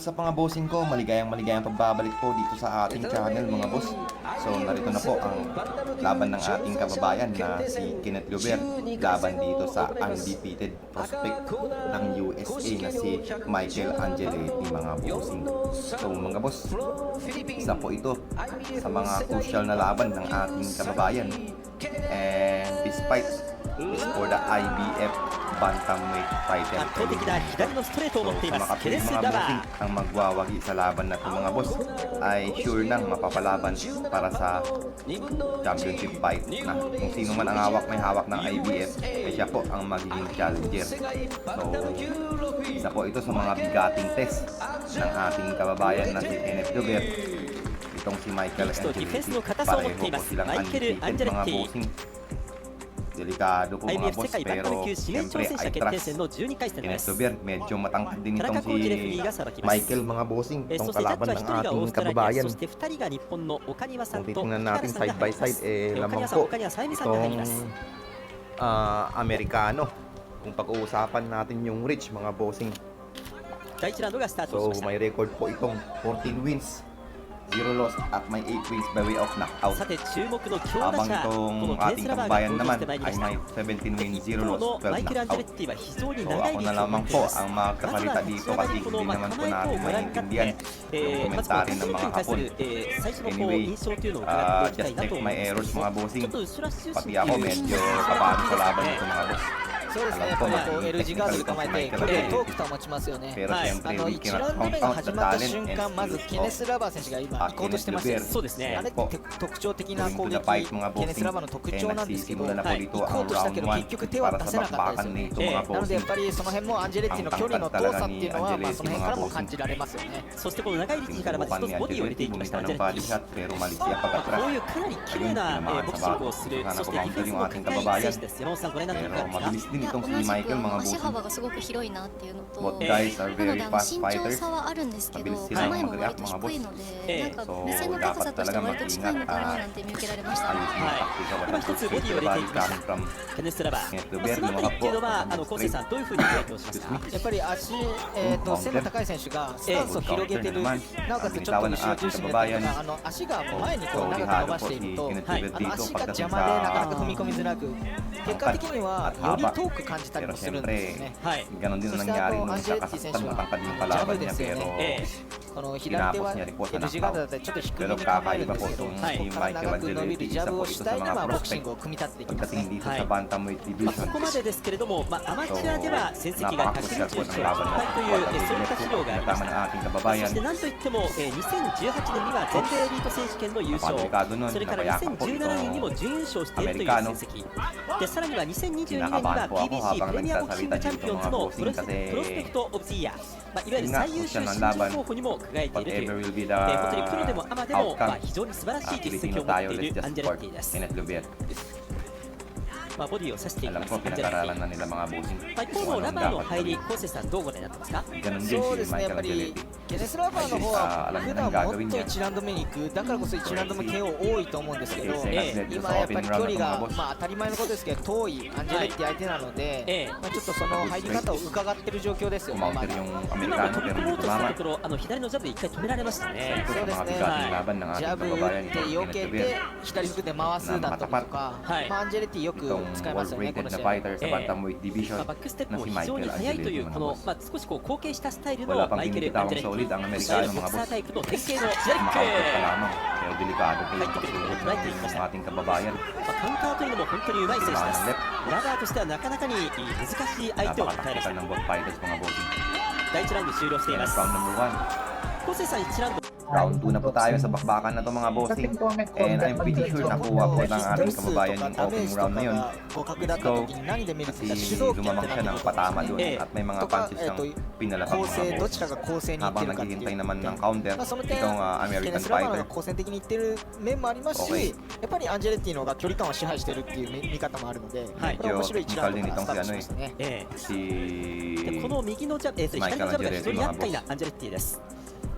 What's up mga bossing ko? Maligayang pagbabalik po dito sa ating channel mga boss. So narito na po ang laban ng ating kababayan na si Kenneth Gobert laban dito sa undefeated prospect ng USA na si Michael Angeletti mga bossing. So mga boss, isa po ito sa mga crucial na laban ng ating kababayan. And despite is for the IBF Bantamweight title. 圧倒的な左のストレートを持っています。ケネス・ダバー。 ang magwawagi sa laban na ito mga boss ay sure nang mapapalaban para sa championship fight na kung sino man ang may hawak ng IBF ay siya po ang magiging challenger. So isa po ito sa mga bigating test ng ating kababayan na si Kenneth Gobert. Itong si Michael Angeletti, pareho po silang undefeated mga bossing. Delikado po mga boss, pero siyempre I trust Kenneth Gobert. Medyo matangkad din itong si Michael mga bossing, itong kalaban ng ating kababayan. Kung titingnan natin side by side, lamang po itong Amerikano. Kung pag-uusapan natin yung reach mga bossing. So may record po itong 14 wins, 0 loss at may 8 wins by way of knockout. Habang itong ating kababayan naman ay may 17 wins, 0 loss, 12 knockout. So ako na lamang po ang magkasalita dito kasi hindi naman po natin maintindihan yung komentary ng mga hapon. Anyway, just check my errors mga bossing. Pati ako medyo kabado sa laban nito mga boss. そうですね、やっぱりこう L 字ガードで構えて距離を遠く保ちますよね。1ラウンド目が始まった瞬間、まずケネス・ラバー選手が今行こうとしてましたよね。そうですね。あれって特徴的な攻撃、ケネス・ラバーの特徴なんですけど、行こうとしたけど結局手は出せなかったですよね。なのでやっぱりその辺もアンジェレッティの距離の遠さっていうのは、その辺からも感じられますよね。そしてこの長いリッチからまず一つボディを入れていきましたアンジェレッティ。こういうかなり綺麗なボクシングをする、そしてディフェンスも高い選手です。山本さんご覧になっていかがですか？足幅がすごく広いなっていうのと、 Both な guys are の very で fast 身長 fighters. 差はあるんですけど、 Mabilis 構 silang えも mag-react 割と mga 低 boss. いので、なんか目線の So 高さとして dapat は割と近いのかななんて見受けられました。 今一つボディを入れていきました。ケネス・ラバー。そのあたりっていうのは昴生さんどういうふうに提供しますか？やっぱり足、背の高い選手がスタンスを広げてる、なおかつちょっと後ろ重心で足が前にこう長く伸ばしていると、足が邪魔でなかなか踏み込みづらく、結果的にはより遠く感じたりもするんですよね。 Ganon din ang nangyari nung kakasaktan matangkad yung kalaban niya pero この左手は L 字ガードだったりちょっと低めに構えるんですけど、長く伸びるジャブを主体にボクシングを組み立てていきますね。 pagdating dito sa bantamweight こ division. こまでですけれども、アマチュアでは戦績が121勝10敗というそういった資料がありました。そしてなんといっても2018年には全米エリート選手権の優勝、それから2017年にも準優勝しているという成績で、さらには2022年には PBC プレミアボクシングチャンピオンズのプロスペクト・オブ・ザ・イヤー、いわゆる最優秀新人候補にも輝いているという、本当にプロでもアマでも非常に素晴らしい実績を持っているアンジェレッティです。 ボディを刺していきます。アンジェレッティ。一方のラバーの入り、昴生さんどうご覧になってますか？そうですね、やっぱりケネス・ラバーの方は普段もっと1ラウンド目に行く、だからこそ1ラウンド目 KO 多いと思うんですけど、今やっぱり距離が当たり前のことですけど遠いアンジェレッティ相手なので、ちょっとその入り方を伺ってる状況ですよね。まだ今も飛び込もうとしたところ、左のジャブで一回止められましたね。そうですね、ジャブ打って避けて左フックで回すだとか、アンジェレッティよく使いますよね、この試合。バックステップも非常に速いというこの少しこう後傾したスタイルのマイケル・アンジェレッティ、いわゆるボクサータイプの典型のジャリック入ってくることを捉えていきました。カウンターというのも本当にうまい選手です。ラバーとしてはなかなかに難しい相手を与えました。第1ラウンド終了しています。昴生さん1ラウンド Round 2 na po tayo sa bakbakan na to mga bossing. And I'm pretty sure nakuha po ng ating kababayan yung opening round na yun. So, kasi lumamang siya ng patama doon at may mga punches siyang pinalabak mga boss. Habang naghihintay naman ng counter, itong American fighter. 好戦的にいってる面もありますし、やっぱりアンジェレッティの方が距離感を支配してるっていう見方もあるので、これ面白い1ラウンドからスタートしましたね。この右のジャブ、左のジャブが非常に厄介なアンジェレッティです。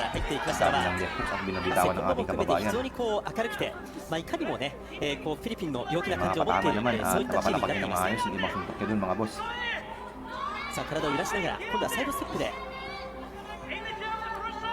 から入っていきましたが、 Dami ng left hook ang セ binabitawan コ ng ンドも ating 含めて非 kababayan. 常にこう明るくて、いかにもね、こうフィリピンの陽気な感じを持ってい Nakakatama る、 naman そうい at ったチームになっ napapalapag てい niya ng ます。 maayos. Hindi masuntok niya dun mga boss. さあ体を揺らしながら今度はサイドステップで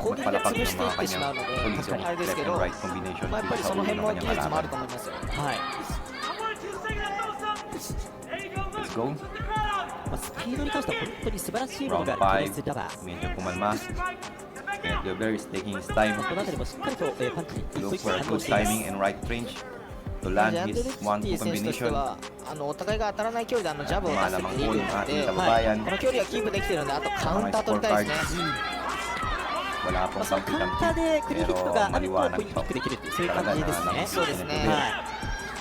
攻撃が潰していってしまうので、あれですけど、やっぱりその辺も技術もあると思いますよ。はい。go. スピードに関しては本当に素晴らしいもの Round がケネス 5. ラバー。 Medyo kumalma. Kenneth Gilbert is taking his time. この辺りもしっかりとパンチに一歩 Look 一歩 for a 反応 good しています。 timing and right range to ジ land ャンデル his テ 1-2 ィ選手として combination. はお互いが当たらない距離でジャブを出せているので、 Malamang こ kababayan. の距離はキープできているので、あとカウンター取りたいですね。 Wala ま pong あ、そのカウンター kampi-kampi. でクリーンヒット Pero があるとポ maliwanag イントキ to. ックできるっていうそういう感じですね。そうですね。は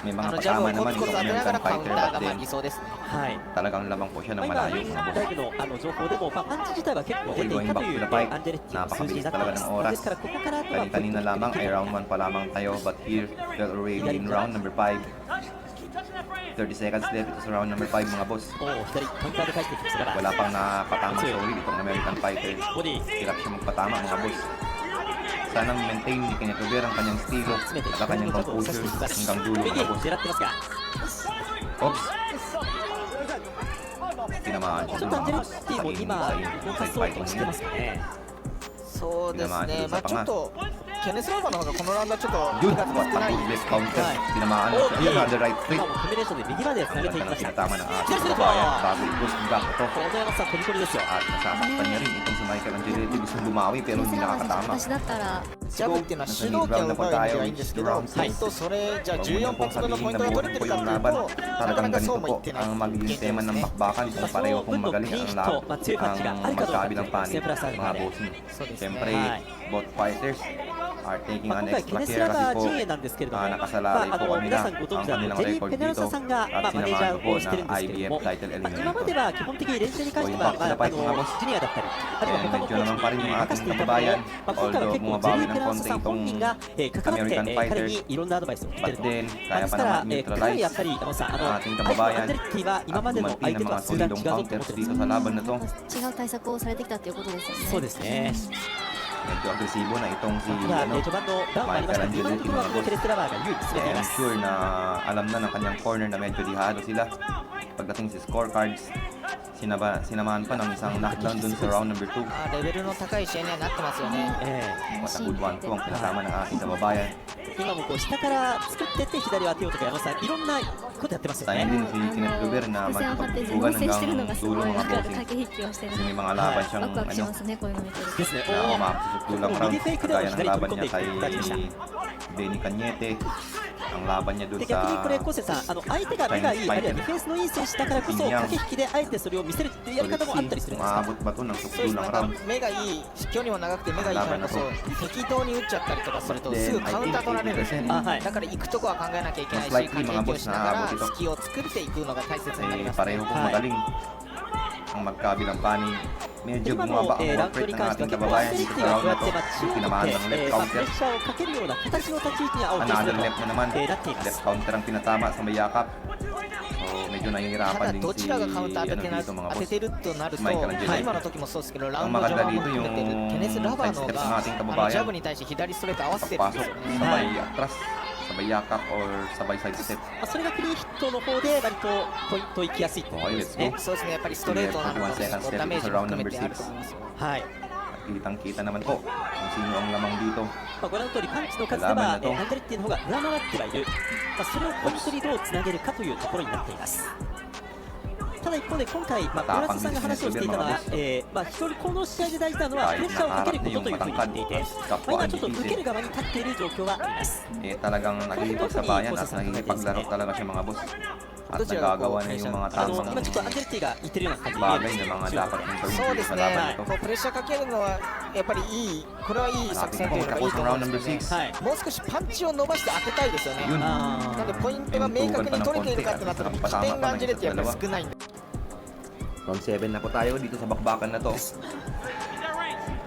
May mga ジャブを kasama コ naman ツコツ yung 当てながら American カウン fighter ター but がまあ then 理想ですね。い。はい。 talagang lamang po siya ng まあ、 malayo 今、 mga ライ boss. ブの情報でも、パンチ自体は結構出ていたというアンジェレッティの数字になっています。ですから、ここからあとは Kanina lamang ay round 1 pa lamang tayo but here we're already in round number 5. 30 seconds left ito sa round number 5 mga boss. おー左カウンターで返ってきますから Wala pang nakapatama sa ulit itong American fighter. ボディ Hirap siya magpatama mga boss. Sanang maintain ni Kenneth Gilbert ang kanyang estilo 詰めて at ang kanyang ジャブを刺し composure ていきます。 hanggang dulo 右 mga boss. 狙ってますが Oops! Tinamaan ちょ siya っとアンジェレッ sa ティも今動かそうとしてますかね。そうですね。まあちょっとケネスラバーの方がこのラウンドはちょっと Yun! 手がつかってない Left counter. Right. Tinamaan na siya. Ayan, the right 今 straight. もコンビネーションで右までつなげていき Ganda ま ng した。 sinatama ng ating Yes, kababayan bago i-push ang gap ito. 小野山さん、コリコリですよ。 At nasasaktan niya rin itong si Michael Angeletti. Gustong bumawi pero ケネ hindi スラバー nakakatama. 私だったらジャブっていうのは主導権を奪う意味ではいいんですけど、ポイントそれじゃあ14発分のポイントが取れてるかっていうと、なかなかそうも言ってない ang magiging 現状 tema です ng ね。 bakbakan kung pareho kung magaling ang laban ang magkabilang panig mga bossing. Siyempre, both fighters are taking まあ an 今回、ケ extra ネス care ラバ kasi ー po 陣営なんですけれども、nakasalalay po 皆 kanila さんご存 ang 知の kanilang ジェリー・ record ペネロサ dito さんが、 at マネージャ sinamahan ー po をしてるん ng ですけれど IBF も、 title 今ま eliminator. では基本的に練習に関しては、ジュニアだったり、あるいは他のコーチに任せていたものを、今回は結構、ジェリー・ペネロサさん本人が関わって彼にいろんなアドバイスを聞いてると。 But then, で kaya す pa から、 naman かなりやっ neutralize ぱり、山本さん、ang ating アンジ kababayan ェレッティは今 at までの dumating 相 ng 手と mga は数段違う solidong ぞと思っ counters てる dito sa laban na to. 違う対策をされてきたっていうことですよね。そうですね。 Medyo agresibo na itong si ただ、序盤のダウンもありましたが、 Michael 今のところはこのケネスラバーが優位に進めてい I'm ます。 sure na alam na ng kanyang corner na medyo lihado sila. Pagdating sa scorecards, sinamahan pa ng isang knockdown dun sa round number 2. レベルの高い試合にはなってますよね。What a good one po ang pinasama ng ating kababayan. 今もこう下から作ってって左を当てようとか山本さんいろんなことやってますよ Sayang ね。 din si Kenneth Gilbert na 伏線を張って自 magpagtutugan 分制してるのが hanggang すご dulo い mga わかる bossing. 駆け引きをしてる Kasi の may で mga laban ワ siyang クワクし ano, ますねこういうの見てると。ですね。 na umabot sa dulang round. 右フェイクでは Kagaya ng 左に飛び laban 込んで niya いく感じでした。 kay Benny Cañete. Ang laban niya dun で逆にこれ sa コセさん相手が目がいいあるいはディフェンスのいい選手だからこそ駆け引きであえてそれを見せるっていうやり方もあったりするんですか。 umabot ba to ng そうですね。 dulang round? 目がいい、距離も長くて目がいいからこそ適当に打っちゃったりとかするとすぐカウンター取られるんですね。あはい。だから行くとこは考えなきゃいけないし、 Most likely 駆け引きをしなが mga ら boss na 隙を作っていくのが大切になり Eh, ますね。 pareho pong magaling ang magkabilang panig. で Medyo 今の bumaba ang ラウ work ンド rate に ng 関しては ating 結構アン kababayan ジェリッ dito ティ sa が round こうや na って to. 中央 Tinamaan で ng left プレッ counter. シャーをかけるような形の立ち位置に青木選 Another 手 left na naman. なっています Left。counter ang pinatama sa may yakap. So, medyo た nahihirapan だ din ど si ちらがカウンター当て ano てな dito mga 当て boss. てるとなると、マイケルアンジェリー今の時もそうですけど、ラウン Ang ド序 maganda 盤も dito 含めて yung テネス・ラバーの side step ng が ating ジャ kababayan. ブに対して左ストレート合わせてるんです Pagpasok よね。 sabay atras, sabay yakap or sabay side step. まあそれがクリーンヒットの方で割とポイント行きやすいと思いますね。そうですね、やっぱりストレートなのでダメージも含めてあると思いますよ。はい。 Kitang-kita naman po kung sino ang lamang dito. まあご覧の通りパンチの数ではアンジェレッティの方が上回ってはいる。まあそれをポイントにどうつなげるかというところになっています。ただ一方で今回、まあ、浦瀬さんが話をしていたのは、まあ、非常にこの試合で大事なのはプレッシャーをかけることというふうに言っていて、まあ、今ちょっと受ける側に立っている状況はあります。 Eh, talagang nakikipagsabayan at nakikipaglaro talaga siya mga boss. At nagagawa na yung mga 今 tamang ちょっとアンジェレッティが言ってるような感じに見え bagay る na んです mga よ。 dapat そう interview です sa ね laban nito. こうプレッシャーかけるのはやっぱりいい、これはいい作戦というのがいい Tapos と思 round うん number ですよね。 6. はい。もう少しパンチを伸ばして当てたいですよね。 Yun. あなんでポイントが明確に取れているかってなったら起点がアンジェレッティやっぱり少ないんで。 Round 7 na po tayo dito sa bakbakan na to.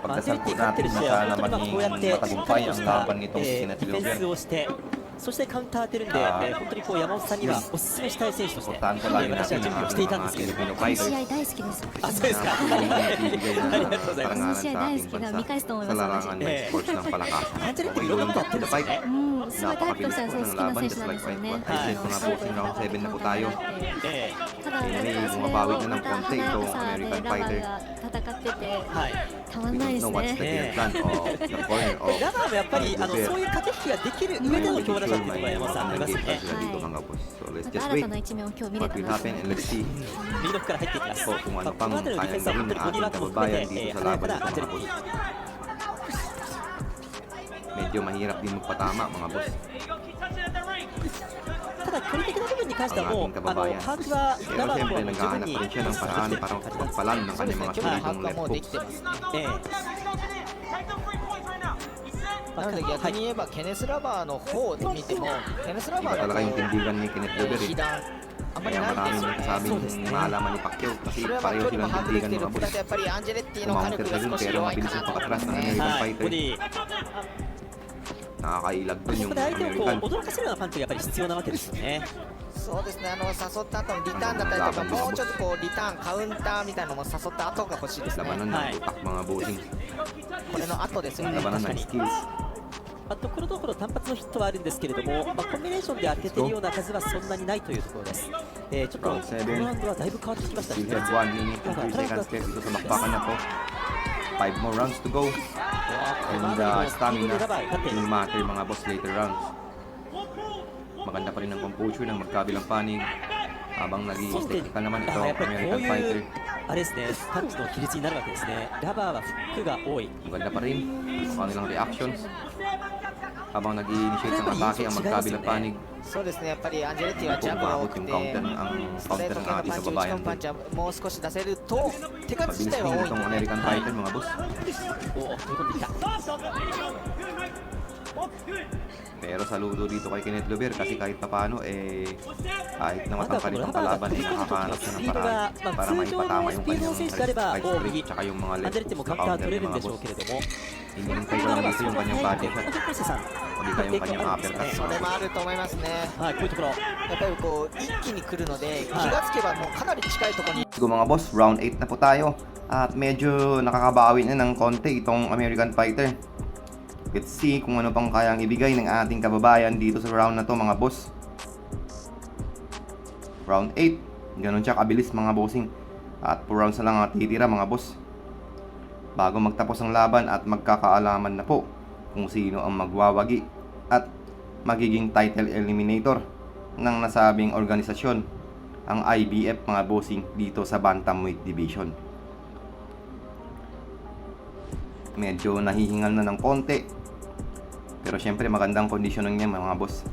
アンジェレッ Pagdasal ティ po 勝ってる natin 試合 na は本当 sana にこうやっ maging てしっかり matagumpay と ang した laban デ nitong si ィ Kenneth フェンス Gilbert. をしてそしてカウンター当てるんで、本当にこう山本さんにはお勧めしたい選手として、Importante lagi 私は natin 準備を ang していたんですけれども。 Filipino この fighters. 試合大好きです。あ、そうですか。 Nagbibigay ありがとうございます。 この試合大好きな見返すと思い sa ます。 larangan 私 ng sports ng palakasan. アンジェレッティ Okay, いろんな going ことや back ってるん to the ですよ fight. ね。うん、すごいタイプとしてはそう好きな選手なんですよね。はい すごく round 7 na po tayo. ただなんかそれをまた華やかさでラバーが戦っててはい。たまんないです No, what's the ね。 game plan of the corner of ラバーもやっぱりそういう駆け引きができる上での強打 sure may magandang game plan sila dito mga boss. So let's また just 新 wait たな一面を今日見れ what た will なと happen 思い and ま let's す。 see 右のから入っていきます po kung ま ano あこ pang の辺りのディフェンスは kayang 本当にボディ gawin ー ng ワークも ating 含め kababayan て dito sa 華や laban かな nito アジェ mga ルティ boss. Medyo mahirap din magpatama mga boss. ただ距離的な部分に関しては Ang もう ating kababayan. 把握は Pero ラバーの方 syempre は十分 naghahanap に pa rin siya ng paraan para pagpalan ng そうです kanyang ね mga 距離の solidong 把握は left もうでき hooks. てますね。ええなので逆に言えばケネスラバーの方で見てもケネスラ Iba バー talaga の yung tindigan ni Kenneth Weber 被 eh. 弾あんまり Kaya ないん maraming ですよね。 nagsabing maalaman ni Pacquiao kasi それはまあ pareho 距離も silang 把握でき tindigan てる mga 2 boss. つやっぱりアンジェレッティの火力が少し弱いかなと思いますね。 はい、 Fighter. ボディ Nakakailag dun こ yung こで相手をこ American. う驚かせるようなパンチがやっぱり必要なわけですよね。そうですね、誘った後のリターンだったりとか、もうちょっとこうリターン、カウンターみたいなのも誘った後が欲しいですね。 Labanan ng utak mga bossing. これの後ですよね。 Labanan ng skills. ところどころ単発のヒットはあるんですけれども、コンビネーションで当てているような数はそんなにないというところです。ちょっとこのラウンドはだいぶ変わってきました Still ね。 have 1 minute and 2 seconds left dito sa bakbakan na to. 5 more rounds to go. And stamina will matter mga boss later rounds. Maganda pa rin ang composure ng magkabilang panig. Habang naging そして technical naman ito やっぱりこう American い fighter. うあれですね、パンチの比率になるわけですね。ラバーはフックが多い。 Maganda pa rin ang kanilang reactions. Habang nag-i-initiate ng atake ang magkabilang panig. そうですね、やっぱりアンジェレッティはジャブが多くて、 Umabot yung counter ng ストレート ng 系の ating パンチ、打ち込 kababayan むパン doon. チはもう少し出せると、手数自 Mabilis 体は din 多いん itong でね。 American fighter mga boss. おお、飛び込んでいった。 Pero saludo dito kay Kenneth Weber kasi kahit papano kahit na matangkalit ang kalaban nakakahanap siya ng paraan para maipatama yung kanyang fight streak tsaka yung mga アン left ジェレッティも hook カウン na ター取れ counter る ng ん mga でしょう boss. けれども、 Hinihintay ko lang dito yung kanyang body shot 本当にプレスさん o di kaya yung kanyang uppercut. それもあると思いますね。はい、こういうところ。やっぱりこう一気に来るので、気がつけばもうかなり近いところに Siguro mga boss, round 8 na po tayo at medyo nakakabawi na ng konti itong American fighter. Let's see kung ano pang kayang ibigay ng ating kababayan dito sa round na to mga boss. Round 8, ganun siya kabilis mga bossing. At 4 rounds na lang ang titira mga boss. Bago magtapos ang laban at magkakaalaman na po kung sino ang magwawagi at magiging title eliminator ng nasabing organisasyon, ang IBF mga bossing dito sa Bantamweight Division. Medyo nahihingal na ng konti. Pero syempre magandang conditioning niya mga boss.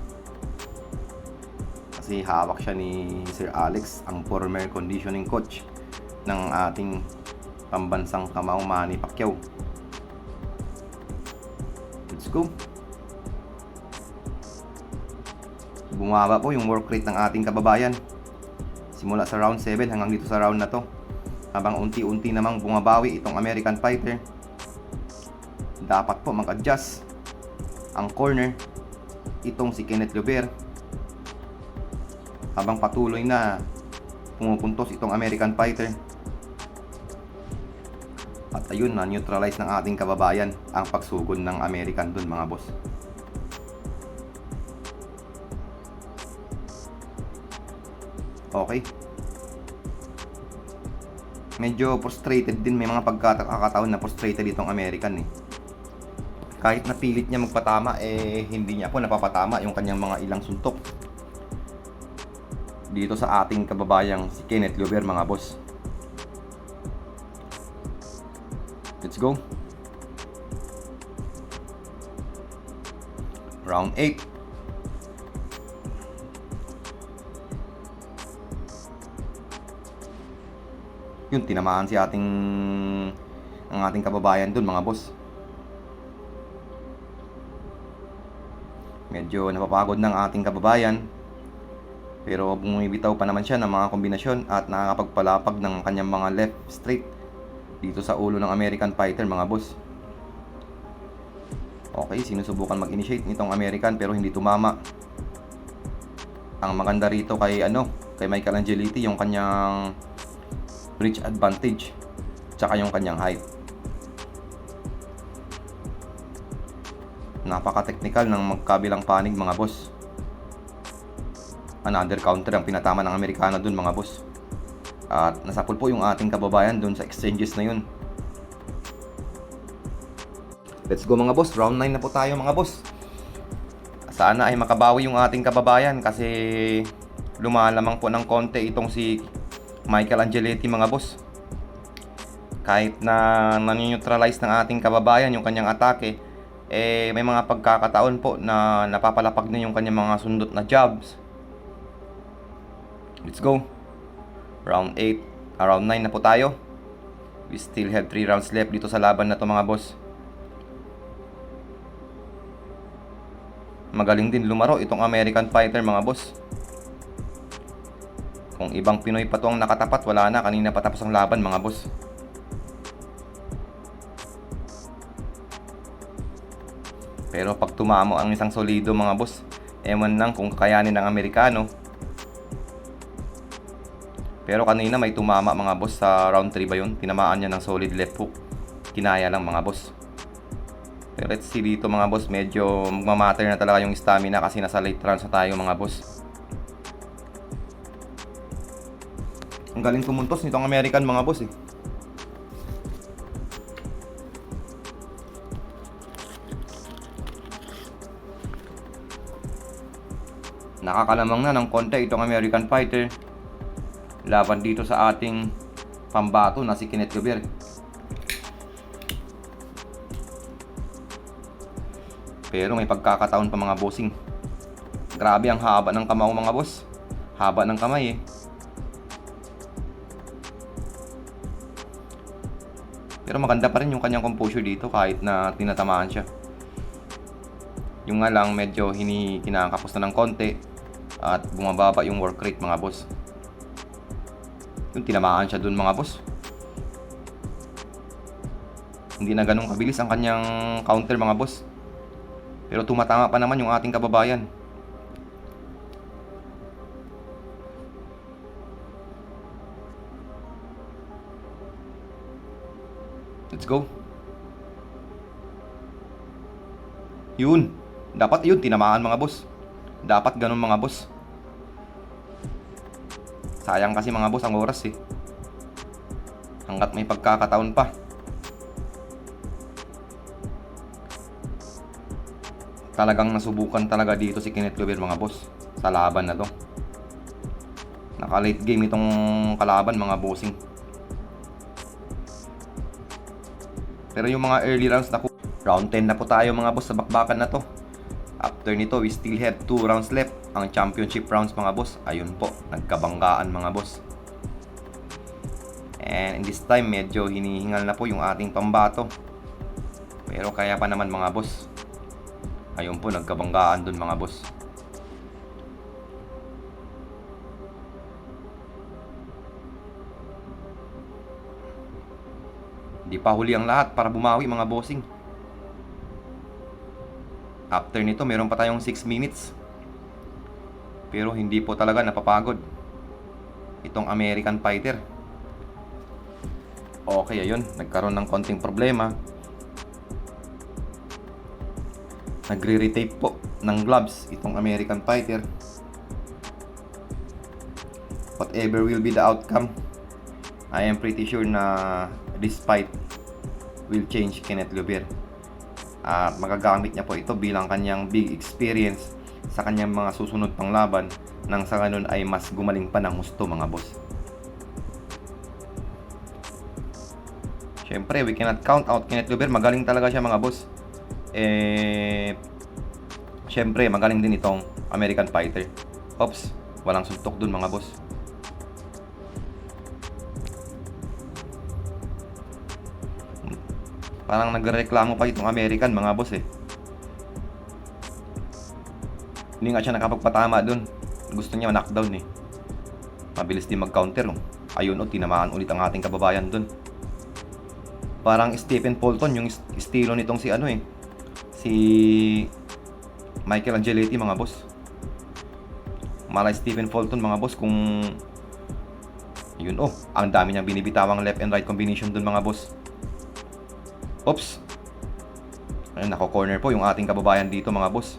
Kasi hawak siya ni Sir Alex, ang former conditioning coach ng ating pambansang kamao Manny Pacquiao. Let's go. Bumaba po yung work rate ng ating kababayan. Simula sa round 7 hanggang dito sa round na to. Habang unti-unti namang bumabawi itong American fighter. Dapat po mag-adjust ang corner itong si Kenneth Weber habang patuloy na pumupuntos itong American fighter. At ayun, na-neutralize ng ating kababayan ang pagsugod ng American dun mga boss. Okay. Medyo frustrated din, may mga pagkakataon na frustrated itong American eh. Kahit napilit niya magpatama hindi niya po napapatama yung kanyang mga ilang suntok dito sa ating kababayang si Kenneth Weber mga boss. Let's go. Round 8. Yun, tinamaan si ang ating kababayan dun mga boss. Medyo napapagod ng ating kababayan. Pero bumibitaw pa naman siya ng mga kombinasyon at nakakapagpalapag ng kanyang mga left straight dito sa ulo ng American fighter mga boss. Okay, sinusubukan mag-initiate nitong American pero hindi tumama. Ang maganda rito kay Michael Angelitti yung kanyang reach advantage tsaka yung kanyang height. Napaka-technical ng magkabilang panig mga boss. Another counter ang pinatama ng Amerikano dun mga boss. At nasapul po yung ating kababayan dun sa exchanges na yun. Let's go mga boss, round 9 na po tayo mga boss. Sana ay makabawi yung ating kababayan kasi lumalamang po ng konti itong si Michael Angeletti mga boss. Kahit na nani-neutralize ng ating kababayan yung kanyang atake, may mga pagkakataon po na napapalapag na yung kanyang mga sundot na jabs. Let's go. Round 8, round 9 na po tayo. We still have 3 rounds left dito sa laban na to mga boss. Magaling din lumaro itong American Fighter mga boss. Kung ibang Pinoy pa to ang nakatapat, wala na, kanina pa tapos ang laban mga boss. Pero pag tumamo ang isang solido mga boss, ewan lang kung kakayanin ng Amerikano. Pero kanina may tumama mga boss sa round 3 ba yun? Tinamaan niya ng solid left hook. Kinaya lang mga boss. Pero let's see dito mga boss, medyo magmamatter na talaga yung stamina kasi nasa late rounds na tayo mga boss. Ang galing pumuntos nitong American mga boss eh. Nakakalamang na ng konti itong American Fighter laban dito sa ating pambato na si Kenneth Gover. Pero may pagkakataon pa mga bossing. Grabe ang haba ng kamao mga boss. Haba ng kamay eh. Pero maganda pa rin yung kanyang composure dito kahit na tinatamaan siya. Yung nga lang medyo kinakapos na ng konti at bumababa yung work rate mga boss. Yung tinamaan siya dun mga boss. Hindi na ganun kabilis ang kanyang counter mga boss. Pero tumatama pa naman yung ating kababayan. Let's go. Yun. Dapat yun, tinamaan mga boss. Dapat ganun mga boss. Sayang kasi mga boss ang oras eh. Hanggat may pagkakataon pa. Talagang nasubukan talaga dito si Kenneth Gover mga boss sa laban na to. Naka late game itong kalaban mga bossing. Pero yung mga early rounds na round 10 na po tayo mga boss sa bakbakan na to. After nito, we still have 2 rounds left. Ang championship rounds mga boss. Ayun po, nagkabanggaan mga boss. And in this time, medyo hinihingal na po yung ating pambato. Pero kaya pa naman mga boss. Ayun po, nagkabanggaan dun mga boss. Di pa huli ang lahat para bumawi mga bossing. After nito, meron pa tayong 6 minutes. Pero hindi po talaga napapagod itong American Fighter. Okay, ayun. Nagkaroon ng konting problema. Nagre-retape po ng gloves itong American Fighter. Whatever will be the outcome, I am pretty sure na this fight will change Kenneth Gover. At magagamit niya po ito bilang kanyang big experience sa kanyang mga susunod pang laban nang sa ganun ay mas gumaling pa ng husto mga boss. Syempre, we cannot count out Kenneth Gover. Magaling talaga siya mga boss. Syempre, magaling din itong American Fighter. Oops, walang suntok dun mga boss. Parang nagreklamo pa itong American mga boss eh. Hindi nga siya nakapagpatama dun. Gusto niya knockdown eh. Mabilis din mag-counter. Ayun o, tinamaan ulit ang ating kababayan dun. Parang Stephen Fulton yung estilo nitong si ano eh. Si Michael Angeletti mga boss. Malay Stephen Fulton mga boss kung yun oh, ang dami niyang binibitawang left and right combination dun mga boss. Oops. Ayun, nako-corner po yung ating kababayan dito mga boss.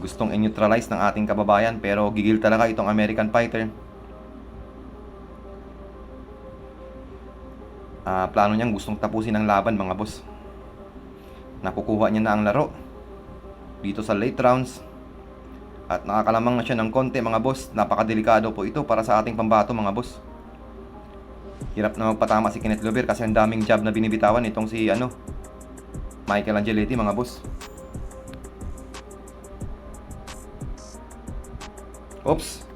Gustong i-neutralize ng ating kababayan pero gigil talaga itong American Fighter. Plano niyang gustong tapusin ang laban mga boss. Nakukuha niya na ang laro dito sa late rounds. At nakakalamang na siya ng konti mga boss. Napakadelikado po ito para sa ating pambato mga boss. Hirap na magpatama si Kenneth Lover kasi ang daming jab na binibitawan itong si Michael Angeletti mga boss. Oops.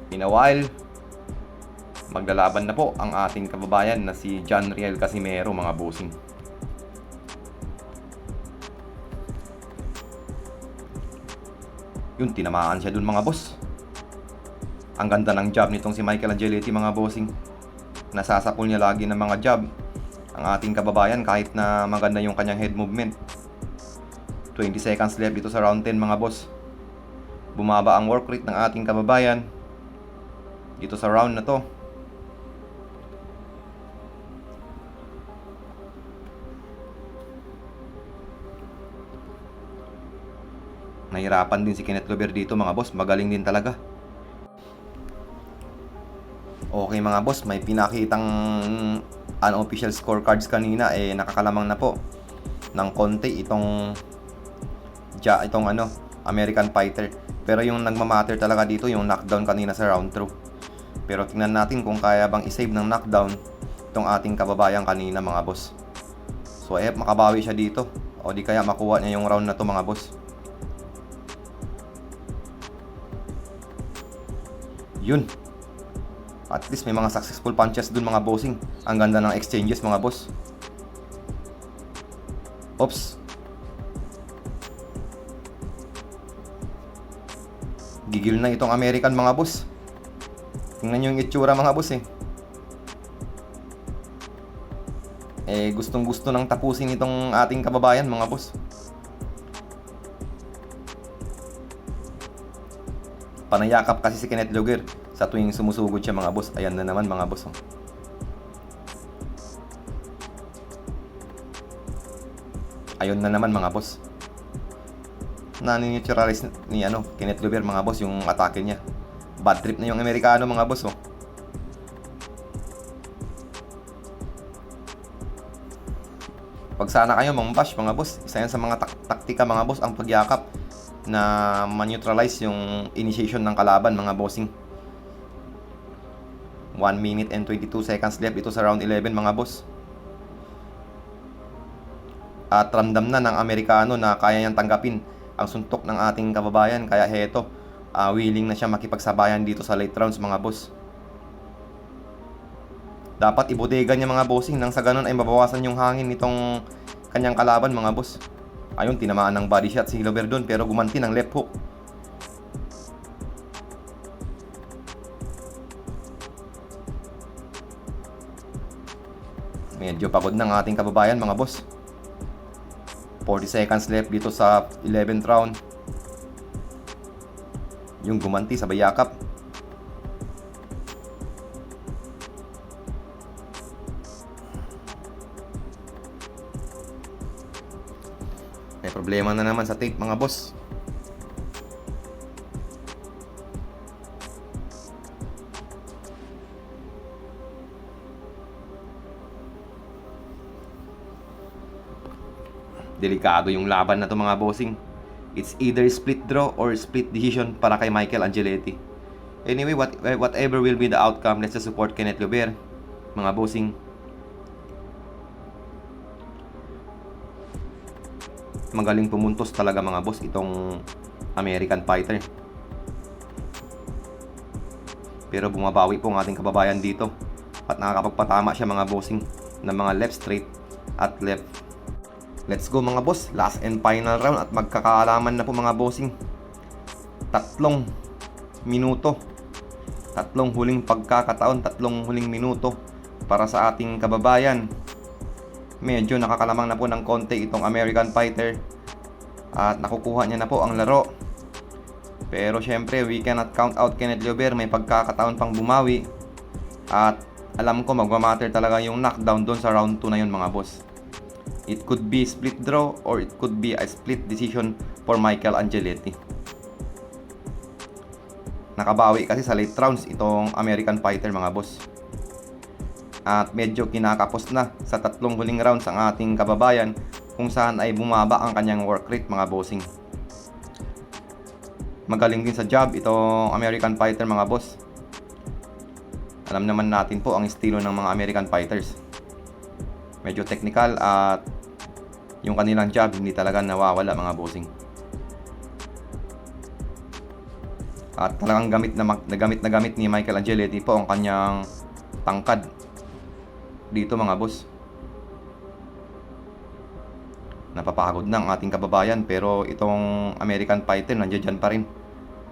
In a while, maglalaban na po ang ating kababayan na si John Riel Casimero mga bossing. Yun, tinamaan siya dun mga boss. Ang ganda ng jab nitong si Michael Angeletti mga bossing. Nasasapul niya lagi ng mga jab ang ating kababayan kahit na maganda yung kanyang head movement. 20 seconds left dito sa round 10 mga boss. Bumaba ang work rate ng ating kababayan dito sa round na to. Nahirapan din si Kenneth Lover dito mga boss. Magaling din talaga. Okay mga boss, may pinakitang unofficial scorecards kanina. Nakakalamang na po ng konti itong American Fighter. Pero yung nagmamatter talaga dito yung knockdown kanina sa round 2. Pero tingnan natin kung kaya bang isave ng knockdown itong ating kababayan kanina mga boss. So makabawi siya dito o di kaya makuha niya yung round na to mga boss. Yun. At least may mga successful punches dun mga bossing. Ang ganda ng exchanges mga boss. Oops. Gigil na itong American mga boss. Tingnan nyo yung itsura mga boss gustong gusto nang tapusin itong ating kababayan mga boss. Panayakap kasi si Kenneth Lover sa tuwing sumusugod siya mga boss. Ayan na naman mga boss. Ayun na naman mga boss. Nani-neutralize ni Kenneth Lover mga boss yung atake niya. Bad trip na yung Amerikano mga boss. Pag sana kayo mambash mga boss, isa yan sa mga taktika mga boss ang pagyakap na ma-neutralize yung initiation ng kalaban mga bossing. 1 minute and 22 seconds left ito sa round 11 mga boss. At ramdam na ng Amerikano na kaya niyang tanggapin ang suntok ng ating kababayan. Kaya heto, willing na siya makipagsabayan dito sa late rounds mga boss. Dapat ibodega niya mga bossing nang sa ganun ay mabawasan yung hangin nitong kanyang kalaban mga boss. Ayun, tinamaan ng body shot si Lover doon pero gumanti ng left hook. Medyo pagod ng ating kababayan mga boss. 40 seconds left dito sa 11th round. Yung gumanti sa bayakap. May problema na naman sa tape mga boss. Delikado yung laban na to mga bossing. It's either split draw or split decision para kay Michael Angeletti. Anyway, whatever will be the outcome, let's just support Kenneth Lover mga bossing. Magaling pumuntos talaga mga boss itong American Fighter. Pero bumabawi po ang ating kababayan dito. At nakakapagpatama siya mga bossing ng mga left straight at left. Let's go mga boss, last and final round at magkakaalaman na po mga bossing. 3 minuto. 3 huling pagkakataon, 3 huling minuto para sa ating kababayan. Medyo nakakalamang na po ng konti itong American Fighter at nakukuha niya na po ang laro. Pero syempre we cannot count out Kenneth Lover, may pagkakataon pang bumawi. At alam ko magmamatter talaga yung knockdown doon sa round 2 na yun mga boss. It could be split draw or it could be a split decision for Michael Angeletti. Nakabawi kasi sa late rounds itong American Fighter mga boss. At medyo kinakapos na sa 3 huling rounds ang ating kababayan, kung saan ay bumaba ang kanyang work rate mga bossing. Magaling din sa jab itong American fighter mga boss. Alam naman natin po ang estilo ng mga American fighters. Medyo technical at yung kanilang jab hindi talaga nawawala mga bossing. At talagang gamit ni Michael Angeletti po ang kanyang tangkad dito mga boss. Napapagod na ang ating kababayan, pero itong American fighter nandiyan pa rin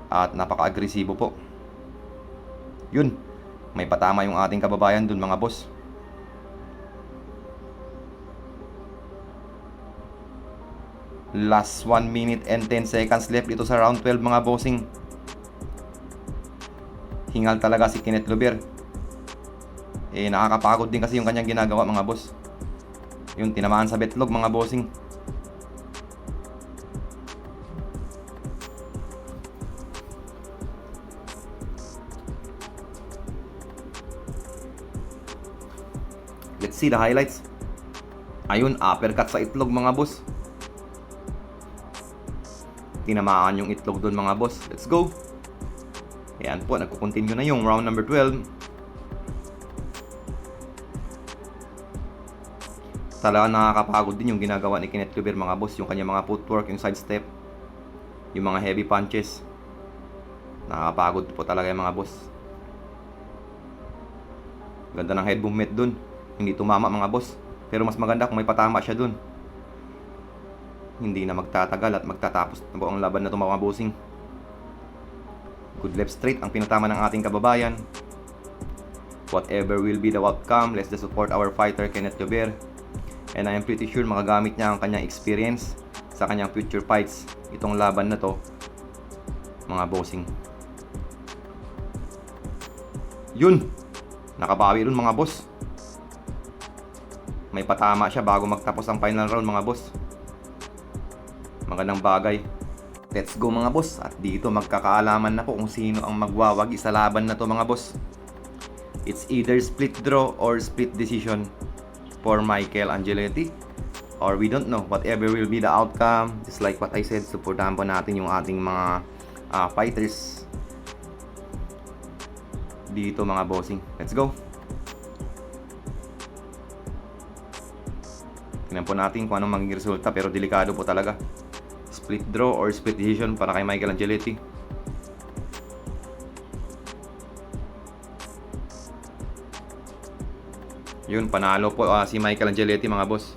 at napaka-agresibo po. Yun, may patama yung ating kababayan dun mga boss. Last 1 minute and 10 seconds left dito sa round 12 mga bossing. Hingal talaga si Kenneth Luber. Nakakapagod din kasi yung kanyang ginagawa mga boss. Yung tinamaan sa betlog mga bossing. Let's see the highlights. Ayun, uppercut sa itlog mga boss. Tinamaan yung itlog doon mga boss. Let's go. Ayan po, nagko-continue na yung round number 12. Talagang nakakapagod din yung ginagawa ni Kenneth Luber mga boss. Yung kanyang mga footwork, yung sidestep, yung mga heavy punches. Nakakapagod po talaga yung mga boss. Ganda ng head movement dun. Hindi tumama mga boss. Pero mas maganda kung may patama siya dun. Hindi na magtatagal at magtatapos na po ang laban na ito mga bossing. Good left straight ang pinatama ng ating kababayan. Whatever will be the outcome, let's just support our fighter Kenneth Luber. And I am pretty sure makagamit niya ang kanyang experience sa kanyang future fights. Itong laban na to mga bossing. Yun, nakabawi rin mga boss. May patama siya bago magtapos ang final round mga boss. Magandang bagay. Let's go mga boss. At dito magkakaalaman na po kung sino ang magwawagi sa laban na to mga boss. It's either split draw or split decision for Michael Angeletti, or we don't know. Whatever will be the outcome, just like what I said, supportahan po natin yung ating mga fighters dito mga bossing. Let's go. Tingnan po natin kung anong magiging resulta, pero delikado po talaga. Split draw or split decision para kay Michael Angeletti. Yun, panalo po si Michael Angeletti mga boss.